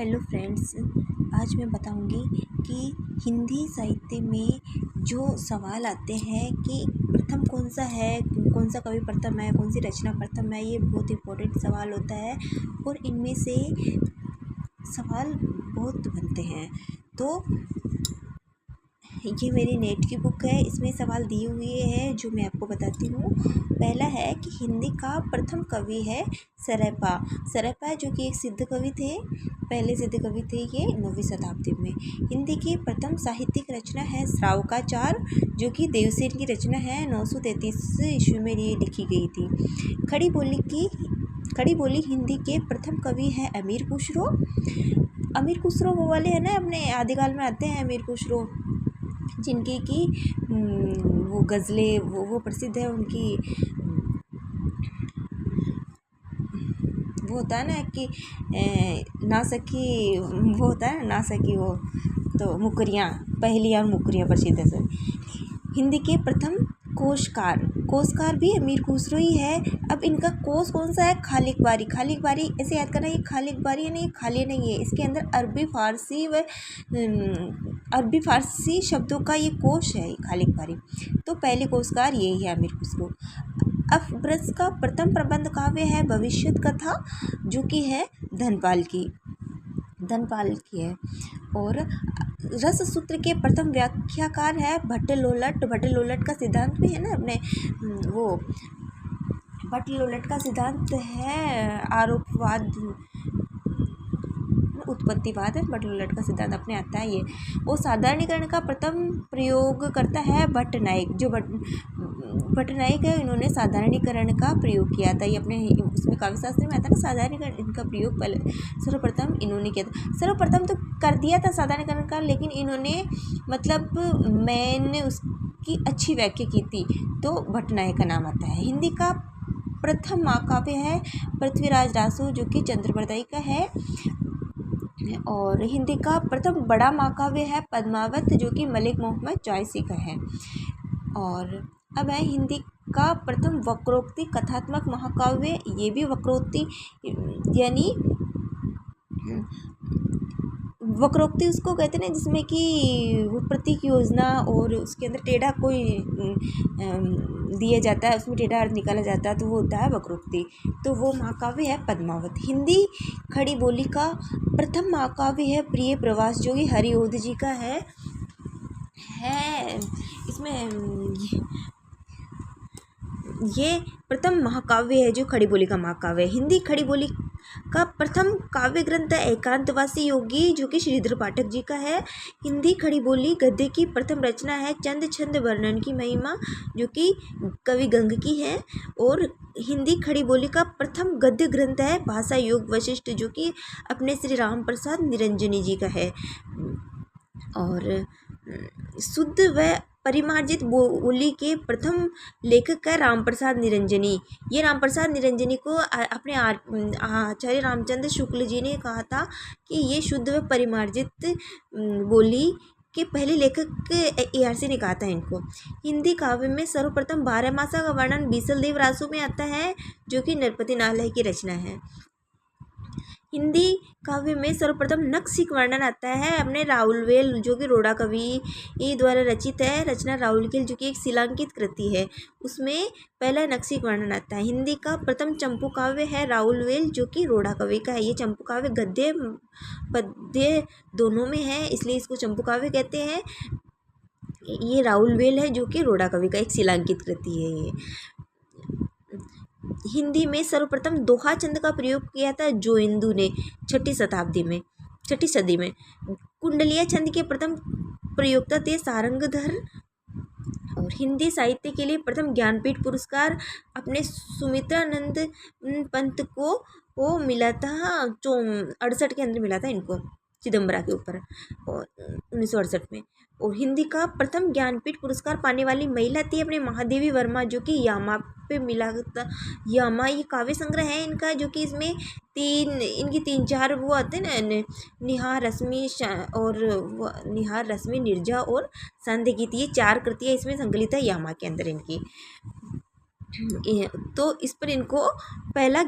Hello friends, आज मैं बताऊंगी कि हिंदी साहित्य में जो सवाल आते हैं कि प्रथम कौन सा है, कौन सा कवि प्रथम है, कौन सी रचना प्रथम है। ये बहुत इम्पोर्टेंट सवाल होता है और इनमें से सवाल बहुत बनते हैं। तो ये मेरी नेट की बुक है, इसमें सवाल दिए हुए हैं जो मैं आपको बताती हूँ। पहला है कि हिंदी का प्रथम कवि है सरैपा जो कि एक सिद्ध कवि थे, पहले सिद्ध कवि थे ये 9वीं शताब्दी में। हिंदी की प्रथम साहित्यिक रचना है श्रावकाचार जो कि देवसेन की रचना है, 933 ईस्वी में ये लिखी गई थी। खड़ी बोली हिंदी के प्रथम कवि है अमीर खुसरो वो वाले हैं ना, अपने आदिकाल में आते हैं अमीर खुसरो, जिनकी की वो गज़लें वो प्रसिद्ध है। उनकी वो होता है ना कि ना सकी, वो होता है ना सकी, वो तो मुकरियाँ, पहली और मुकरियाँ प्रसिद्ध है सर। हिंदी के प्रथम कोशकार भी अमीर खुसरो ही है। अब इनका कोश कौन सा है? खालिक बारी ऐसे याद करना, ये खालिक बारी है नहीं, खाली नहीं है। इसके अंदर अरबी फारसी शब्दों का ये कोश है, खालिक बारी। तो पहले कोशकार यही है अमीर खुसरो। अपभ्रंश का प्रथम प्रबंध काव्य है भविष्यत कथा जो कि है धनपाल की है। और रस सूत्र के प्रथम व्याख्याकार है भट्ट का सिद्धांत भी है ना अपने, वो भट्ट का सिद्धांत है आरोपवाद उत्पत्तिवाद है। भट्ट का सिद्धांत अपने आता है ये। वो साधारणीकरण का प्रथम प्रयोग करता है भट्ट नायक है, इन्होंने साधारणीकरण का प्रयोग किया था। ये अपने उसमें काव्यशास्त्र में आता है ना, साधारणीकरण, इनका प्रयोग पहले सर्वप्रथम इन्होंने किया था। सर्वप्रथम तो कर दिया था साधारणीकरण का, लेकिन इन्होंने मतलब मैंने उसकी अच्छी व्याख्या की थी, तो भट्ट नायक का नाम आता है। हिंदी का प्रथम महाकाव्य है पृथ्वीराज रासो जो कि चंद्रप्रदायी का है। और हिंदी का प्रथम बड़ा महाकाव्य है पद्मावत जो कि मलिक मोहम्मद जायसी का है। और अब है हिंदी का प्रथम वक्रोक्ति कथात्मक महाकाव्य, ये भी वक्रोक्ति यानी वक्रोक्ति उसको कहते हैं जिसमें कि वो प्रतीक योजना और उसके अंदर टेढ़ा कोई दिया जाता है, उसमें टेढ़ा अर्थ निकाला जाता है, तो वो होता है वक्रोक्ति। तो वो महाकाव्य है पद्मावत। हिंदी खड़ी बोली का प्रथम महाकाव्य है प्रिय प्रवास जो कि हरिओध जी का है। इसमें ये प्रथम महाकाव्य है जो खड़ी बोली का महाकाव्य है। हिंदी खड़ी बोली का प्रथम काव्य ग्रंथ है एकांतवासी योगी जो कि श्रीधर पाठक जी का है। हिंदी खड़ी बोली गद्य की प्रथम रचना है चंद छंद वर्णन की महिमा जो कि कवि गंग की है। और हिंदी खड़ी बोली का प्रथम गद्य ग्रंथ है भाषा योग वशिष्ठ जो कि अपने श्री राम प्रसाद निरंजनी जी का है। और शुद्ध व परिमार्जित बोली के प्रथम लेखक है राम प्रसाद निरंजनी। ये राम प्रसाद निरंजनी को अपने आचार्य रामचंद्र शुक्ल जी ने कहा था कि ये शुद्ध व परिमार्जित बोली के पहले लेखक ARC ने कहा था इनको। हिंदी काव्य में सर्वप्रथम 12 मासा का वर्णन बीसलदेव रासो में आता है जो कि नरपति नालय की रचना है। हिंदी काव्य में सर्वप्रथम नक्सिक वर्णन आता है अपने राउलवेल जो कि रोड़ा कवि द्वारा रचित है। रचना राउलकेल जो कि एक शिलांकित कृति है, उसमें पहला नक्सिक वर्णन आता है। हिंदी का प्रथम चंपू काव्य है राउलवेल जो कि रोड़ा कवि का है। ये चंपू काव्य गद्य पद्य दोनों में है, इसलिए इसको चंपू काव्य कहते हैं। ये राउलवेल है जो कि रोड़ा कवि का एक शिलांकित कृति है। ये हिंदी में सर्वप्रथम दोहा छंद का प्रयोग किया था जोइंदू ने 6ठी सदी में। कुंडलिया छंद के प्रथम प्रयोक्ता थे सारंगधर। और हिंदी साहित्य के लिए प्रथम ज्ञानपीठ पुरस्कार अपने सुमित्रानंद पंत को मिला था, 68 के अंदर मिला था इनको, चिदम्बरा के ऊपर, और 1968 में। और हिंदी का प्रथम ज्ञानपीठ पुरस्कार पाने वाली महिला थी अपने महादेवी वर्मा जो कि यामा पे मिला था। यामा ये काव्य संग्रह है इनका जो कि इसमें इनकी 3-4 वो आते हैं ना, निहार रश्मि निर्जा और संध्या गीत, ये 4 कृतियाँ इसमें संकलित है यामा के अंदर इनकी। तो इस पर इनको पहला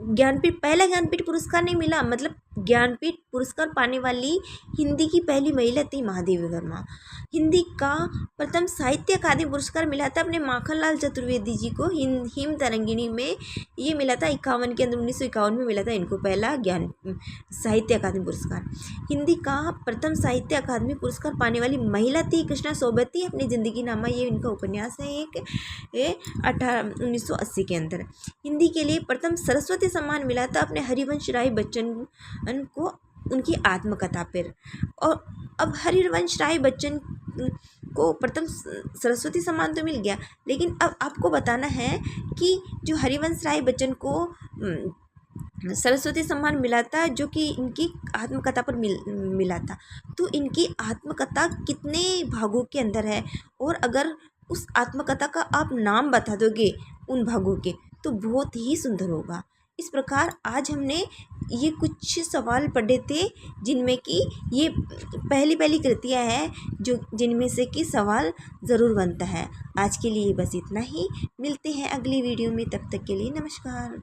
ज्ञानपीठ, पहला ज्ञानपीठ पुरस्कार नहीं मिला, मतलब ज्ञानपीठ पुरस्कार पाने वाली हिंदी की पहली महिला थी महादेवी वर्मा। हिंदी का प्रथम साहित्य अकादमी पुरस्कार मिला था अपने माखनलाल चतुर्वेदी जी को हिम तरंगिणी में, ये मिला था 51 के अंदर, 1951 में मिला था इनको पहला ज्ञान साहित्य अकादमी पुरस्कार। हिंदी का प्रथम साहित्य अकादमी पुरस्कार पाने वाली महिला थी कृष्णा सोबती, अपनी ज़िंदगी नामा ये इनका उपन्यास है एक 1980 के अंदर। हिंदी के लिए प्रथम सरस्वती सम्मान मिला था अपने हरिवंश राय बच्चन को उनकी आत्मकथा पर। और अब हरिवंश राय बच्चन को प्रथम सरस्वती सम्मान तो मिल गया, लेकिन अब आपको बताना है कि जो हरिवंश राय बच्चन को सरस्वती सम्मान मिला था जो कि इनकी आत्मकथा पर मिला था, तो इनकी आत्मकथा कितने भागों के अंदर है, और अगर उस आत्मकथा का आप नाम बता दोगे उन भागों के तो बहुत ही सुंदर होगा। इस प्रकार आज हमने ये कुछ सवाल पढ़े थे जिनमें कि ये पहली कृतियाँ हैं जो जिनमें से कि सवाल ज़रूर बनता है। आज के लिए बस इतना ही, मिलते हैं अगली वीडियो में, तब तक के लिए नमस्कार।